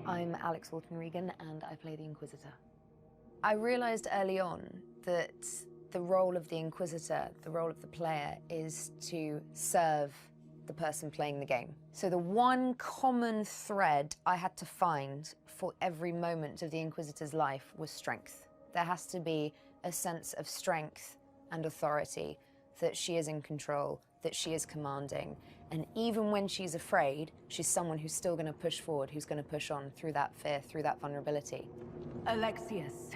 I'm Alex Walton-Regan and I play the Inquisitor. I realized early on that the role of the Inquisitor, the role of the player, is to serve the person playing the game. So the one common thread I had to find for every moment of the Inquisitor's life was strength. There has to be a sense of strength and authority, that she is in control, that she is commanding. And even when she's afraid, she's someone who's still going to push forward, who's going to push on through that fear, through that vulnerability. Alexius,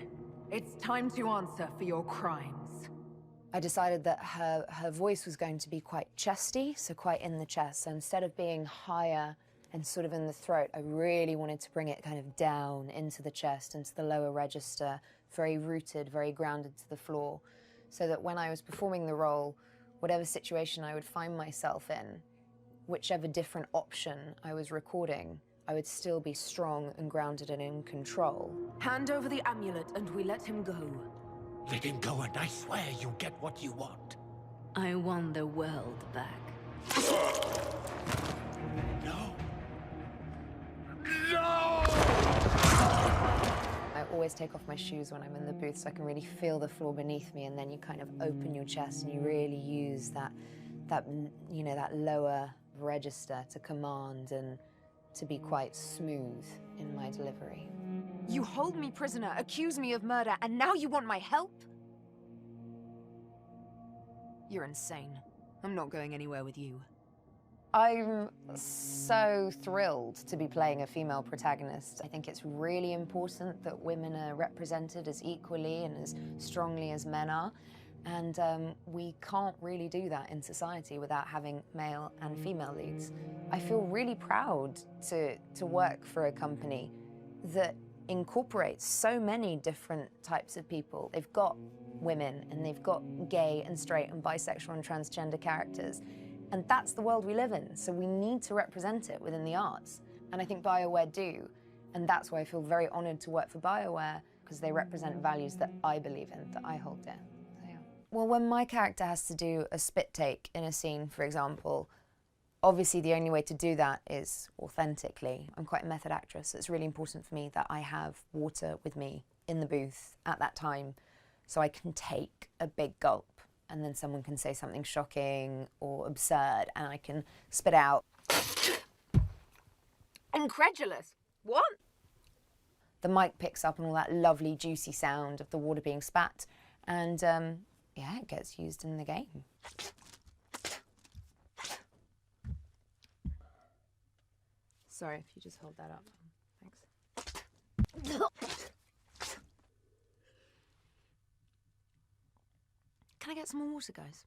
it's time to answer for your crimes. I decided that her voice was going to be quite chesty, so quite in the chest. So instead of being higher and sort of in the throat, I really wanted to bring it kind of down into the chest, into the lower register, very rooted, very grounded to the floor, so that when I was performing the role, whatever situation I would find myself in, whichever different option I was recording, I would still be strong and grounded and in control. Hand over the amulet and we let him go. Let him go and I swear you'll get what you want. I want the world back. No. No! I always take off my shoes when I'm in the booth so I can really feel the floor beneath me, and then you kind of open your chest and you really use that lower register to command and to be quite smooth in my delivery. You hold me prisoner, accuse me of murder, and now you want my help? You're insane. I'm not going anywhere with you. I'm so thrilled to be playing a female protagonist. I think it's really important that women are represented as equally and as strongly as men are. And we can't really do that in society without having male and female leads. I feel really proud to work for a company that incorporates so many different types of people. They've got women and they've got gay and straight and bisexual and transgender characters. And that's the world we live in, so we need to represent it within the arts. And I think BioWare do. And that's why I feel very honored to work for BioWare, because they represent values that I believe in, that I hold dear. So, yeah. Well, when my character has to do a spit take in a scene, for example, obviously the only way to do that is authentically. I'm quite a method actress, so it's really important for me that I have water with me in the booth at that time, so I can take a big gulp, and then someone can say something shocking or absurd, and I can spit out. Incredulous. What? The mic picks up on all that lovely, juicy sound of the water being spat, and yeah, it gets used in the game. Sorry if you just hold that up. Thanks. Can I get some more water, guys?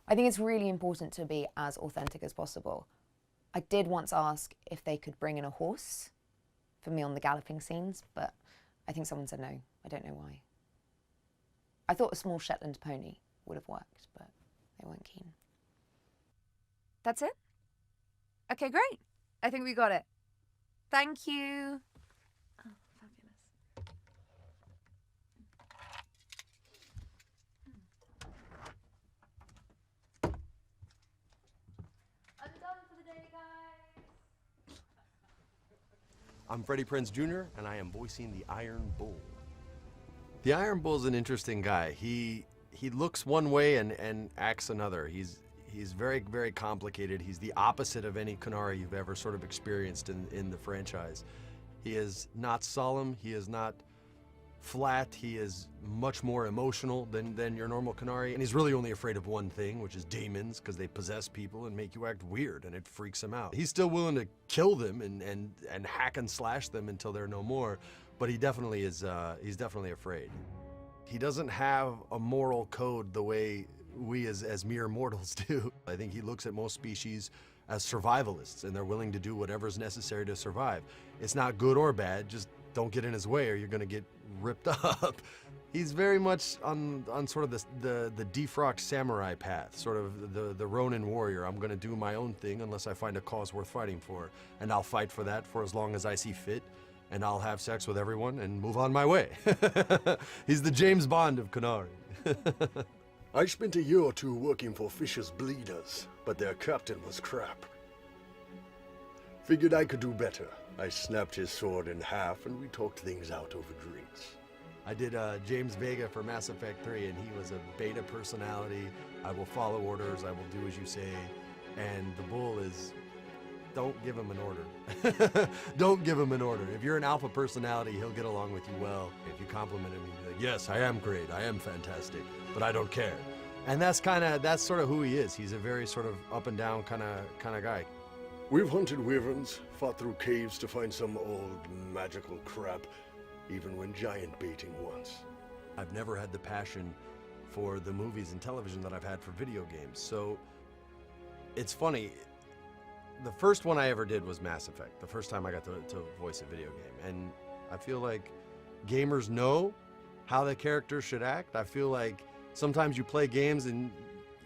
I think it's really important to be as authentic as possible. I did once ask if they could bring in a horse for me on the galloping scenes, but I think someone said no. I don't know why. I thought a small Shetland pony would have worked, but they weren't keen. That's it? Okay, great. I think we got it. Thank you. Oh, fabulous. I'm done for the day, guys. I'm Freddie Prinze Jr., and I am voicing the Iron Bull. The Iron Bull's an interesting guy. He looks one way and acts another. He's very, very complicated. He's the opposite of any Qunari you've ever sort of experienced in the franchise. He is not solemn, he is not flat, he is much more emotional than your normal Qunari, and he's really only afraid of one thing, which is demons, because they possess people and make you act weird, and it freaks him out. He's still willing to kill them and hack and slash them until they're no more, but he definitely is, he's definitely afraid. He doesn't have a moral code the way we as mere mortals do. I think he looks at most species as survivalists, and they're willing to do whatever's necessary to survive. It's not good or bad, just don't get in his way or you're gonna get ripped up. He's very much on sort of the defrocked samurai path, sort of the Ronin warrior. I'm gonna do my own thing unless I find a cause worth fighting for, and I'll fight for that for as long as I see fit, and I'll have sex with everyone and move on my way. He's the James Bond of Qunari. I spent a year or two working for Fisher's Bleeders, but their captain was crap. Figured I could do better. I snapped his sword in half and we talked things out over drinks. I did James Vega for Mass Effect 3, and he was a beta personality. I will follow orders, I will do as you say, and the bull is, don't give him an order. Don't give him an order. If you're an alpha personality, he'll get along with you well. If you compliment him, he'll be like, yes, I am great, I am fantastic, but I don't care. And that's sort of who he is. He's a very sort of up and down kind of guy. We've hunted wyverns, fought through caves to find some old magical crap, even went giant baiting once. I've never had the passion for the movies and television that I've had for video games. So it's funny, the first one I ever did was Mass Effect, the first time I got to voice a video game. And I feel like gamers know how the characters should act. I feel like sometimes you play games and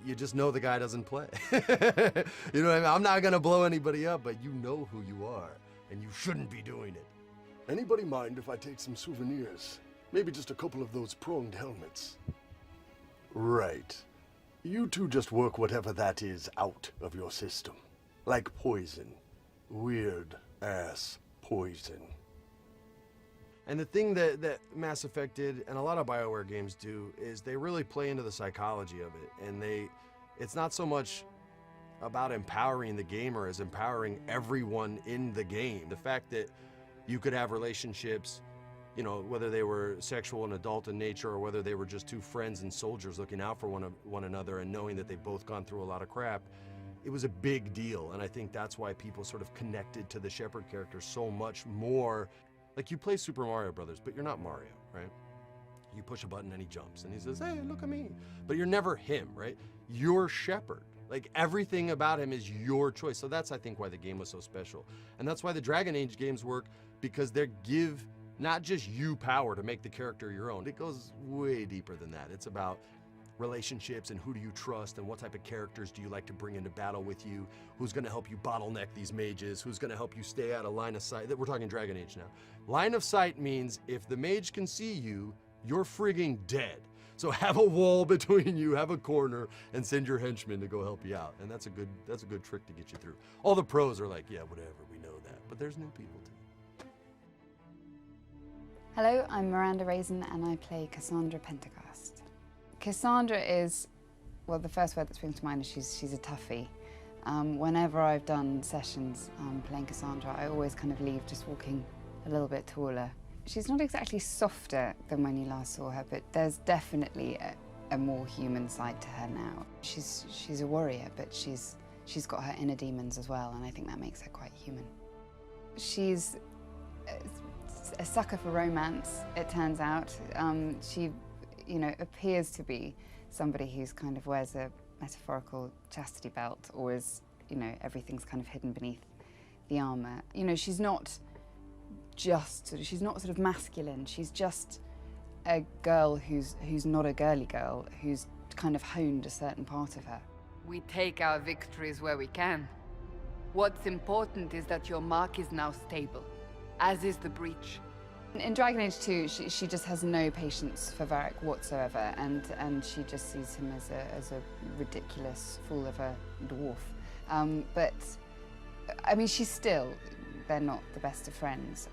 you just know the guy doesn't play. You know what I mean? I'm not gonna blow anybody up, but you know who you are, and you shouldn't be doing it. Anybody mind if I take some souvenirs? Maybe just a couple of those pronged helmets. Right. You two just work whatever that is out of your system. Like poison. Weird ass poison. And the thing that Mass Effect did, and a lot of BioWare games do, is they really play into the psychology of it. And it's not so much about empowering the gamer as empowering everyone in the game. The fact that you could have relationships, you know, whether they were sexual and adult in nature, or whether they were just two friends and soldiers looking out for one another and knowing that they've both gone through a lot of crap, it was a big deal. And I think that's why people sort of connected to the Shepard character so much more. Like, you play Super Mario Brothers, but you're not Mario, right? You push a button and he jumps and he says, hey, look at me. But you're never him, right? You're Shepard. Like, everything about him is your choice. So that's, I think, why the game was so special. And that's why the Dragon Age games work, because they give not just you power to make the character your own. It goes way deeper than that. It's about relationships and who do you trust and what type of characters do you like to bring into battle with you, who's going to help you bottleneck these mages, who's going to help you stay out of line of sight. We're talking Dragon Age now. Line of sight means if the mage can see you, you're frigging dead. So have a wall between you, have a corner, and send your henchmen to go help you out. And that's a good trick to get you through. All the pros are like, yeah, whatever, we know that. But there's new people too. Hello, I'm Miranda Raisin and I play Cassandra Pendergast. Cassandra is, well, the first word that springs to mind is she's a toughie. Whenever I've done sessions playing Cassandra, I always kind of leave just walking a little bit taller. She's not exactly softer than when you last saw her, but there's definitely a more human side to her now. She's a warrior, but she's got her inner demons as well, and I think that makes her quite human. She's a sucker for romance, it turns out. She, you know, appears to be somebody who's kind of wears a metaphorical chastity belt, or is, you know, everything's kind of hidden beneath the armor. You know, she's not sort of masculine. She's just a girl who's not a girly girl, who's kind of honed a certain part of her. We take our victories where we can. What's important is that your mark is now stable, as is the breach. In Dragon Age 2, she just has no patience for Varric whatsoever, and she just sees him as a ridiculous fool of a dwarf. But I mean, they're not the best of friends.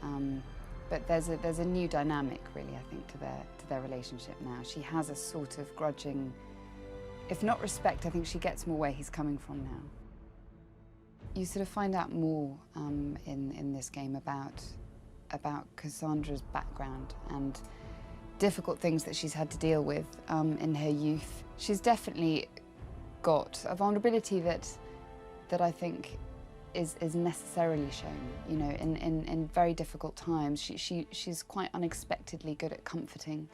But there's a new dynamic, really, I think, to their relationship now. She has a sort of grudging, if not respect, I think she gets more where he's coming from now. You sort of find out more in this game about Cassandra's background and difficult things that she's had to deal with in her youth. She's definitely got a vulnerability that I think is necessarily shown. You know, in very difficult times, she's quite unexpectedly good at comforting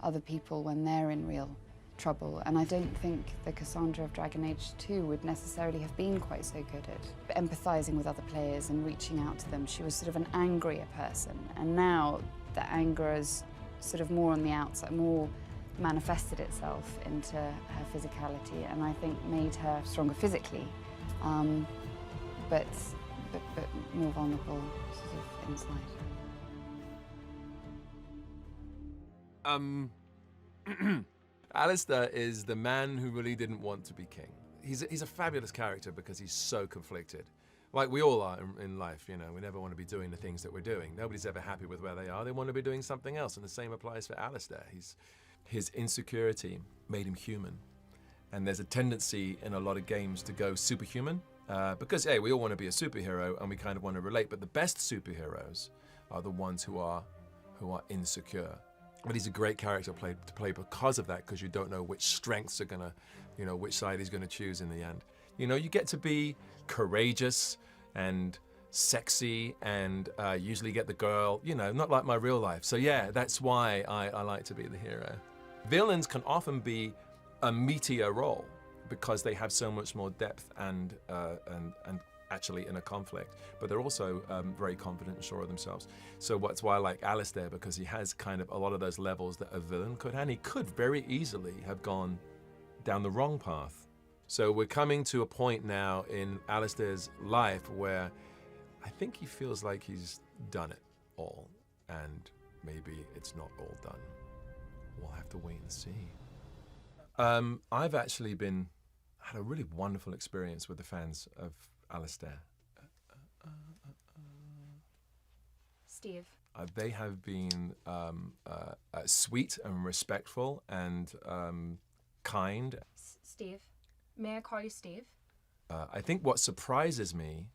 other people when they're in real trouble. And I don't think the Cassandra of Dragon Age 2 would necessarily have been quite so good at empathizing with other players and reaching out to them. She was sort of an angrier person, and now the anger is sort of more on the outside, more manifested itself into her physicality, and I think made her stronger physically, but more vulnerable sort of inside. Alistair is the man who really didn't want to be king. He's a fabulous character because he's so conflicted. Like we all are in life, you know, we never want to be doing the things that we're doing. Nobody's ever happy with where they are. They want to be doing something else, and the same applies for Alistair. His insecurity made him human. And there's a tendency in a lot of games to go superhuman, because, hey, we all want to be a superhero, and we kind of want to relate, but the best superheroes are the ones who are insecure. But he's a great character to play because of that, because you don't know which strengths are gonna, you know, which side he's gonna choose in the end. You know, you get to be courageous and sexy and usually get the girl, you know, not like my real life. So yeah, that's why I like to be the hero. Villains can often be a meatier role because they have so much more depth and actually in a conflict, but they're also very confident and sure of themselves. So that's why I like Alistair, because he has kind of a lot of those levels that a villain could, and he could very easily have gone down the wrong path. So we're coming to a point now in Alistair's life where I think he feels like he's done it all, and maybe it's not all done. We'll have to wait and see. I've actually had a really wonderful experience with the fans of Alistair. Steve. They have been sweet and respectful and kind. Steve. May I call you Steve? I think what surprises me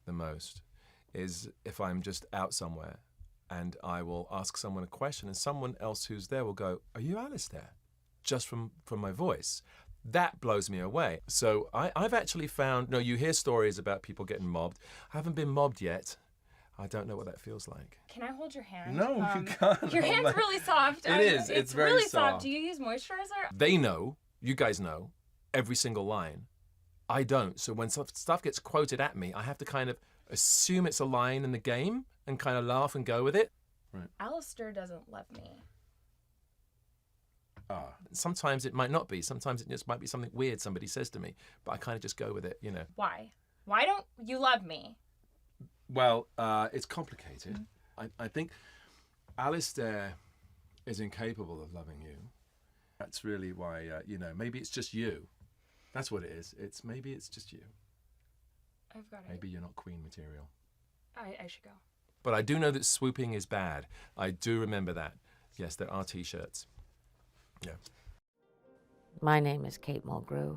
the most is if I'm just out somewhere and I will ask someone a question and someone else who's there will go, "Are you Alistair?" Just from my voice. That blows me away. So I've actually found, no, you hear stories about people getting mobbed. I haven't been mobbed yet. I don't know what that feels like. Can I hold your hand? No, you can't. Your hand's really soft. It is. It's very really soft. Do you use moisturizer? They know, you guys know, every single line. I don't. So when stuff gets quoted at me, I have to kind of assume it's a line in the game and kind of laugh and go with it. Right. Alistair doesn't love me. Sometimes it might not be. Sometimes it just might be something weird somebody says to me, but I kind of just go with it, you know. Why? Why don't you love me? Well, it's complicated. I think Alistair is incapable of loving you. That's really why, you know, maybe it's just you. That's what it is. Maybe it's just you. I've got it. Maybe you're not queen material. I should go. But I do know that swooping is bad. I do remember that. Yes, there are t-shirts. Yeah. My name is Kate Mulgrew,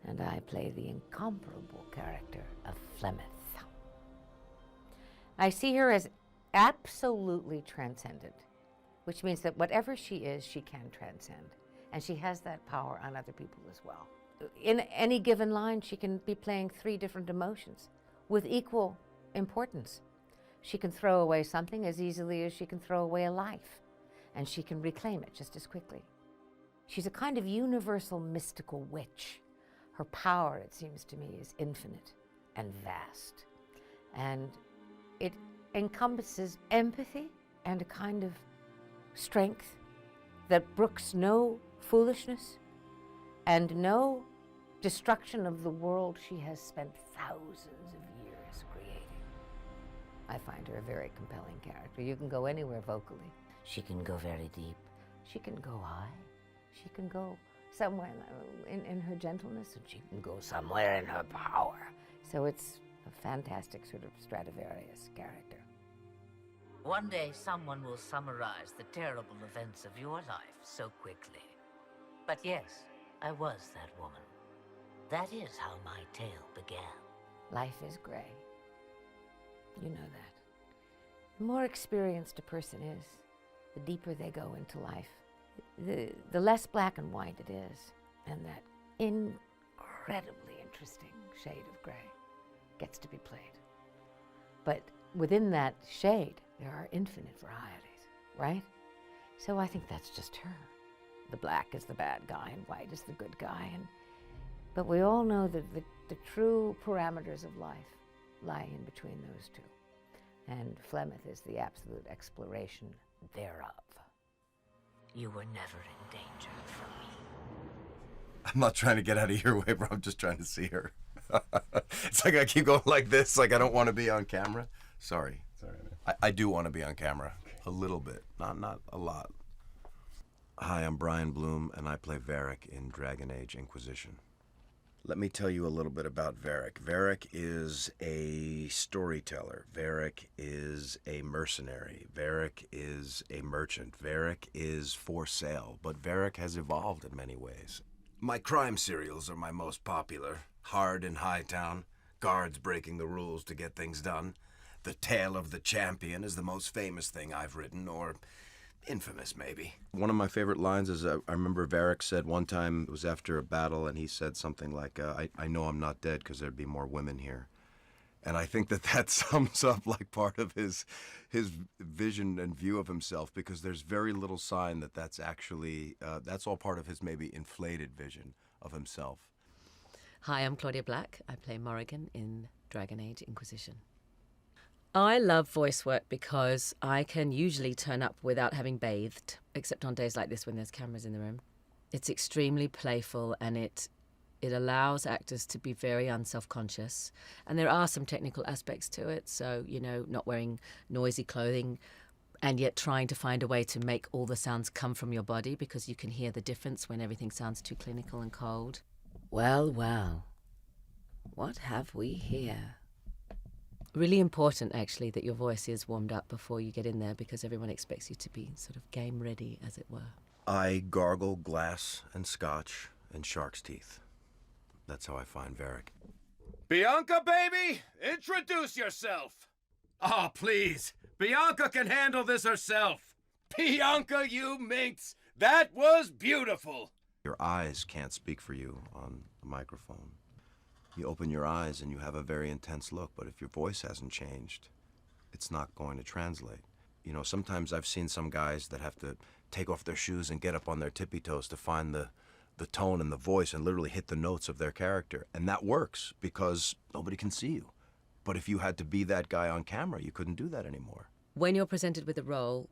and I play the incomparable character of Flemeth. I see her as absolutely transcendent, which means that whatever she is, she can transcend. And she has that power on other people as well. In any given line, she can be playing 3 different emotions with equal importance. She can throw away something as easily as she can throw away a life, and she can reclaim it just as quickly. She's a kind of universal mystical witch. Her power, it seems to me, is infinite and vast. And it encompasses empathy and a kind of strength that brooks no foolishness and no destruction of the world she has spent thousands of years creating. I find her a very compelling character. You can go anywhere vocally. She can go very deep. She can go high. She can go somewhere in her gentleness, and she can go somewhere in her power. So it's a fantastic sort of Stradivarius character. One day someone will summarize the terrible events of your life so quickly. But yes, I was that woman. That is how my tale began. Life is gray. You know that. The more experienced a person is, the deeper they go into life. The less black and white it is, and that incredibly interesting shade of gray gets to be played. But within that shade, there are infinite varieties, right? So I think that's just her. The black is the bad guy, and white is the good guy. But we all know that the true parameters of life lie in between those two. And Flemeth is the absolute exploration thereof. You were never in danger from me. I'm not trying to get out of your way, bro. I'm just trying to see her. It's like I keep going like this, like I don't want to be on camera. Sorry. I do want to be on camera. A little bit, not a lot. Hi, I'm Brian Bloom, and I play Varric in Dragon Age Inquisition. Let me tell you a little bit about Varric. Varric is a storyteller. Varric is a mercenary. Varric is a merchant. Varric is for sale, but Varric has evolved in many ways. My crime serials are my most popular. Hard in Hightown, guards breaking the rules to get things done. The Tale of the Champion is the most famous thing I've written, or infamous, maybe. One of my favorite lines is I remember Varric said one time, it was after a battle, and he said something like, I know I'm not dead because there'd be more women here. And I think that sums up like part of his vision and view of himself, because there's very little sign that that's actually, that's all part of his maybe inflated vision of himself. Hi, I'm Claudia Black. I play Morrigan in Dragon Age Inquisition. I love voice work because I can usually turn up without having bathed, except on days like this when there's cameras in the room. It's extremely playful, and it allows actors to be very unself-conscious. And there are some technical aspects to it, so, you know, not wearing noisy clothing and yet trying to find a way to make all the sounds come from your body, because you can hear the difference when everything sounds too clinical and cold. Well, well, what have we here? Really important, actually, that your voice is warmed up before you get in there, because everyone expects you to be sort of game ready, as it were. I gargle glass and scotch and shark's teeth. That's how I find Varric. Bianca, baby, introduce yourself. Oh, please. Bianca can handle this herself. Bianca, you minx. That was beautiful. Your eyes can't speak for you on a microphone. You open your eyes and you have a very intense look, but if your voice hasn't changed, it's not going to translate. You know, sometimes I've seen some guys that have to take off their shoes and get up on their tippy toes to find the tone and the voice and literally hit the notes of their character. And that works because nobody can see you. But if you had to be that guy on camera, you couldn't do that anymore. When you're presented with a role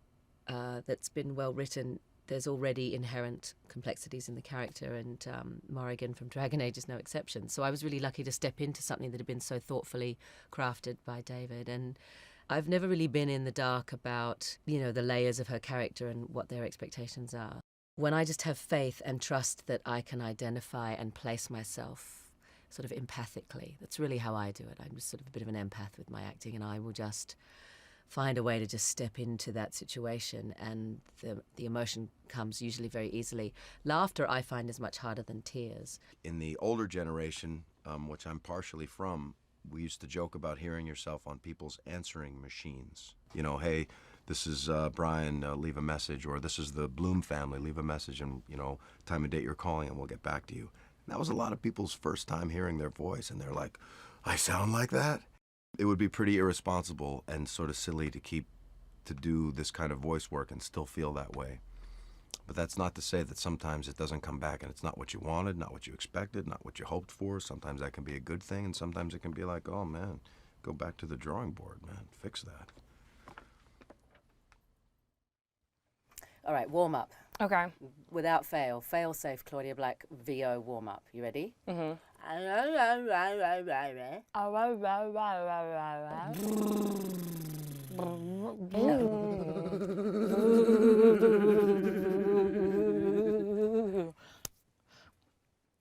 that's been well written, there's already inherent complexities in the character, and Morrigan from Dragon Age is no exception. So I was really lucky to step into something that had been so thoughtfully crafted by David. And I've never really been in the dark about, you know, the layers of her character and what their expectations are. When I just have faith and trust that I can identify and place myself sort of empathically, that's really how I do it. I'm just sort of a bit of an empath with my acting, and I will just find a way to just step into that situation, and the emotion comes usually very easily. Laughter I find is much harder than tears. In the older generation, which I'm partially from, we used to joke about hearing yourself on people's answering machines. You know, hey, this is Brian, leave a message, or this is the Bloom family, leave a message, and, you know, time and date you're calling and we'll get back to you. And that was a lot of people's first time hearing their voice, and they're like, I sound like that? It would be pretty irresponsible and sort of silly to do this kind of voice work and still feel that way. But that's not to say that sometimes it doesn't come back and it's not what you wanted, not what you expected, not what you hoped for. Sometimes that can be a good thing, and sometimes it can be like, oh man, go back to the drawing board, man, fix that. All right, warm up. Okay. Without fail. Fail safe, Claudia Black, VO warm up. You ready? Mm-hmm.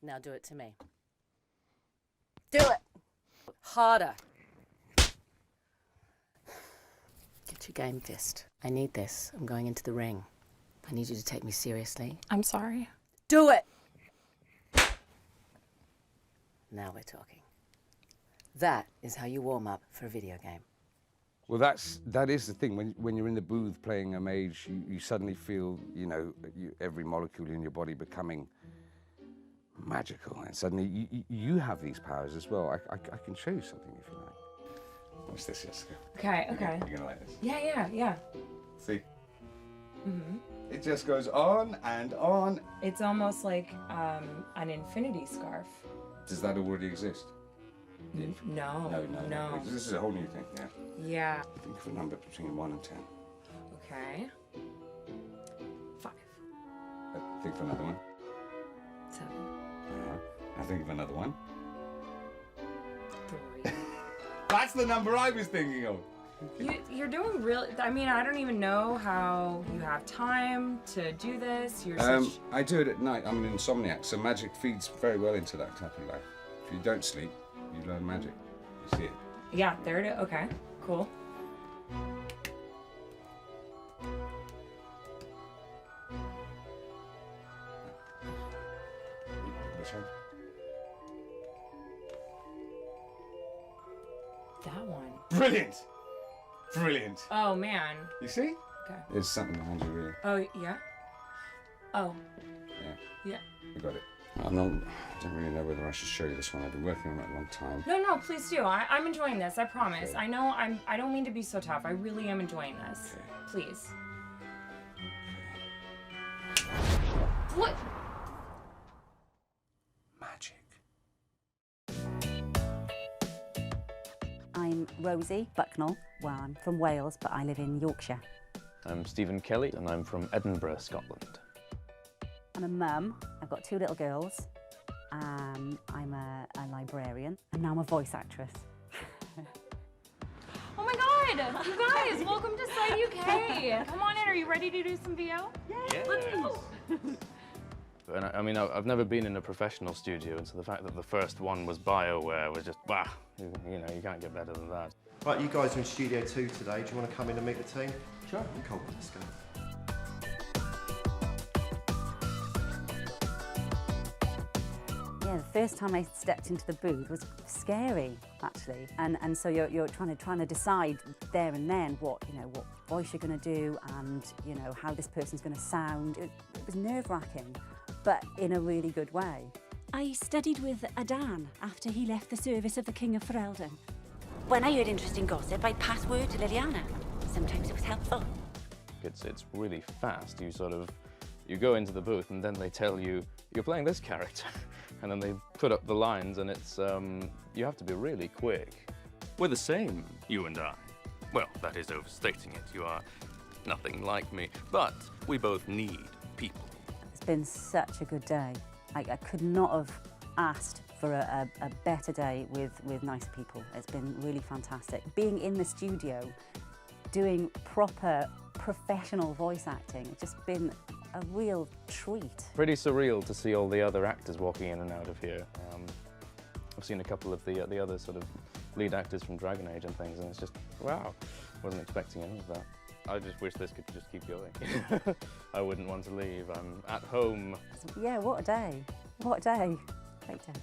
Now do it to me. Do it! Harder. Get your game fist. I need this. I'm going into the ring. I need you to take me seriously. I'm sorry. Do it! Now we're talking. That is how you warm up for a video game. Well, that is the thing. When you're in the booth playing a mage, you suddenly feel, you know, every molecule in your body becoming magical, and suddenly you have these powers as well. I can show you something if you like. What's this, Jessica? Okay, okay. You're gonna like this. Yeah. See? Mm-hmm. It just goes on and on. It's almost like an infinity scarf. Does that already exist? No. No. This is a whole new thing, yeah. Yeah. Think of a number between 1 and 10. Okay. 5. Think of another one. 7. Now think of another one. 3. That's the number I was thinking of. You're doing really. I mean, I don't even know how you have time to do this. You're I do it at night. I'm an insomniac, so magic feeds very well into that type of life. If you don't sleep, you learn magic. You see it. Yeah, there it is. Okay, cool. This one. That one. Brilliant! Brilliant. Oh man. You see? Okay. There's something behind you, really. Oh yeah. Oh. Yeah. Yeah. I got it. I don't really know whether I should show you this one. I've been working on it a long time. No, please do. I'm enjoying this. I promise. I know I don't mean to be so tough. I really am enjoying this. Okay. Please. What? Magic. I'm Rosie Bucknell. Well, I'm from Wales, but I live in Yorkshire. I'm Stephen Kelly, and I'm from Edinburgh, Scotland. I'm a mum. I've got 2 little girls. I'm a librarian, and now I'm a voice actress. Oh my God! You guys, welcome to Side UK. Come on in. Are you ready to do some VO? Yeah. Let's go. And I mean, I've never been in a professional studio, and so the fact that the first one was BioWare was just, wow, you know, you can't get better than that. Right, you guys are in Studio 2 today. Do you want to come in and meet the team? Sure. Cool, let's go. Yeah, the first time I stepped into the booth was scary, actually, and so you're trying to decide there and then what voice you're going to do, and how this person's going to sound. It was nerve-wracking, but in a really good way. I studied with Adan after he left the service of the King of Ferelden. When I heard interesting gossip, I'd pass word to Liliana. Sometimes it was helpful. It's really fast. You go into the booth, and then they tell you, you're playing this character. And then they put up the lines, and it's, you have to be really quick. We're the same, you and I. Well, that is overstating it. You are nothing like me, but we both need people. It's been such a good day. I could not have asked for a better day with nicer people. It's been really fantastic. Being in the studio, doing proper professional voice acting, it's just been a real treat. Pretty surreal to see all the other actors walking in and out of here. I've seen a couple of the other sort of lead actors from Dragon Age and things, and it's just, wow, wasn't expecting any of that. I just wish this could just keep going. I wouldn't want to leave. I'm at home. Yeah, what a day. What a day. Great day.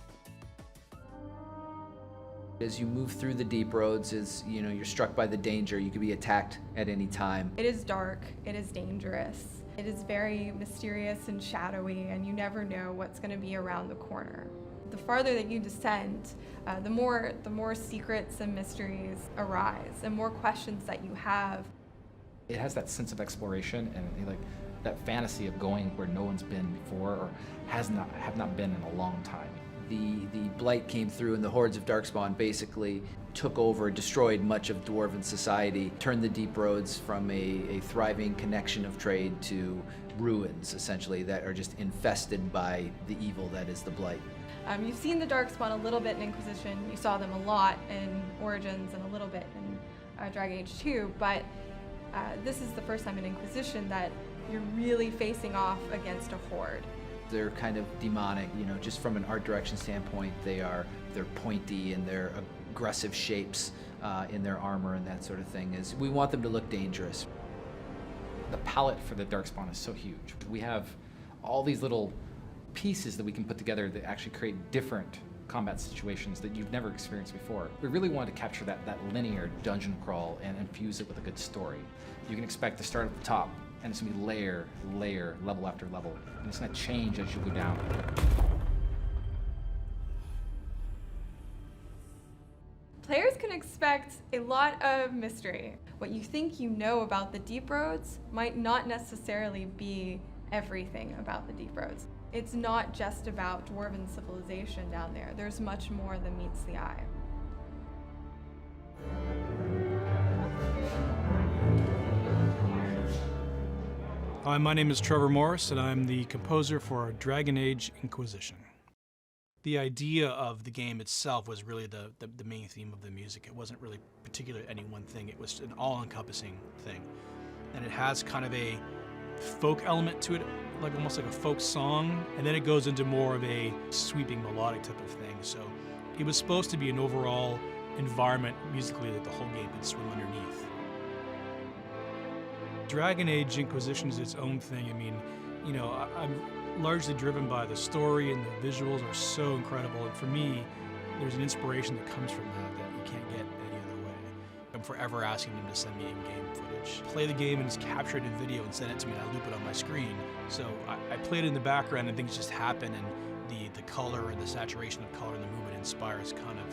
As you move through the deep roads, you're struck by the danger. You could be attacked at any time. It is dark, it is dangerous. It is very mysterious and shadowy, and you never know what's going to be around the corner. The farther that you descend, the more secrets and mysteries arise, and more questions that you have. It has that sense of exploration and like that fantasy of going where no one's been before or have not been in a long time. The Blight came through, and the hordes of Darkspawn basically took over, destroyed much of Dwarven society, turned the Deep Roads from a thriving connection of trade to ruins, essentially, that are just infested by the evil that is the Blight. You've seen the Darkspawn a little bit in Inquisition. You saw them a lot in Origins and a little bit in Dragon Age 2, but this is the first time in Inquisition that you're really facing off against a horde. They're kind of demonic, just from an art direction standpoint. They're pointy, and they're aggressive shapes in their armor and that sort of thing. We want them to look dangerous. The palette for the Darkspawn is so huge. We have all these little pieces that we can put together that actually create different combat situations that you've never experienced before. We really wanted to capture that linear dungeon crawl and infuse it with a good story. You can expect to start at the top, and it's going to be layer, level after level, and it's going to change as you go down. Players can expect a lot of mystery. What you think you know about the Deep Roads might not necessarily be everything about the Deep Roads. It's not just about Dwarven civilization down there. There's much more than meets the eye. Hi, my name is Trevor Morris, and I'm the composer for Dragon Age Inquisition. The idea of the game itself was really the main theme of the music. It wasn't really particular to any one thing. It was an all-encompassing thing. And it has kind of a folk element to it, like almost like a folk song, and then it goes into more of a sweeping melodic type of thing. So it was supposed to be an overall environment musically that the whole game could swim underneath. Dragon Age Inquisition is its own thing. I mean, you know, I'm largely driven by the story, and the visuals are so incredible. And for me, there's an inspiration that comes from that you can't get any other way. I'm forever asking them to send me in-game footage. Play the game and just capture it in video and send it to me, and I loop it on my screen. So I play it in the background and things just happen, and the color and the saturation of color and the movement inspires kind of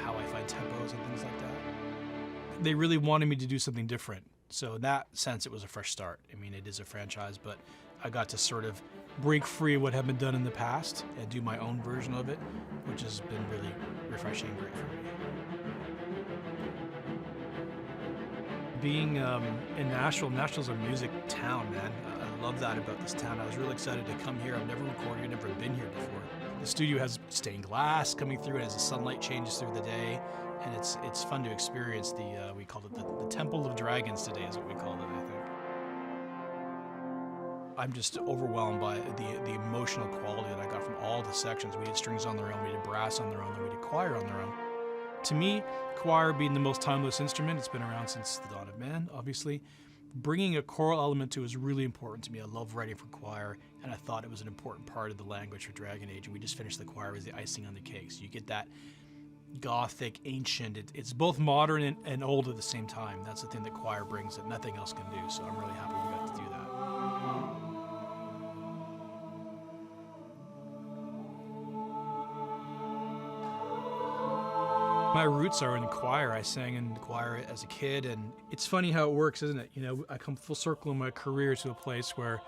how I find tempos and things like that. They really wanted me to do something different. So in that sense, it was a fresh start. I mean, it is a franchise, but I got to sort of break free of what had been done in the past and do my own version of it, which has been really refreshing and great for me. Being in Nashville, Nashville's a music town, man. I love that about this town. I was really excited to come here. I've never recorded, never been here before. The studio has stained glass coming through as the sunlight changes through the day, and it's fun to experience the, we called it the Temple of Dragons today is what we called it, I think. I'm just overwhelmed by the emotional quality that I got from all the sections. We did strings on their own, we did brass on their own, and we did choir on their own. To me, choir being the most timeless instrument, it's been around since the dawn of man, obviously. Bringing a choral element to it is really important to me. I love writing for choir, and I thought it was an important part of the language for Dragon Age, and we just finished the choir as the icing on the cake. So you get that gothic, ancient, it's both modern and old at the same time. That's the thing that choir brings that nothing else can do, so I'm really happy we got to do that. My roots are in choir. I sang in choir as a kid, and it's funny how it works, isn't it? You know, I come full circle in my career to a place where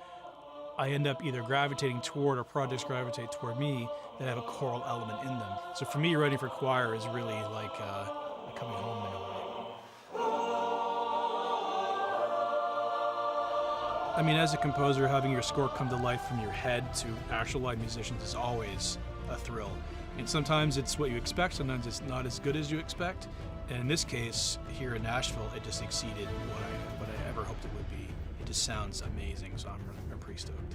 I end up either gravitating toward or projects gravitate toward me that have a choral element in them. So for me, writing for choir is really like coming home in a way. I mean, as a composer, having your score come to life from your head to actual live musicians is always a thrill. And sometimes it's what you expect, sometimes it's not as good as you expect. And in this case, here in Nashville, it just exceeded what I ever hoped it would be. It just sounds amazing, so I'm pretty stoked.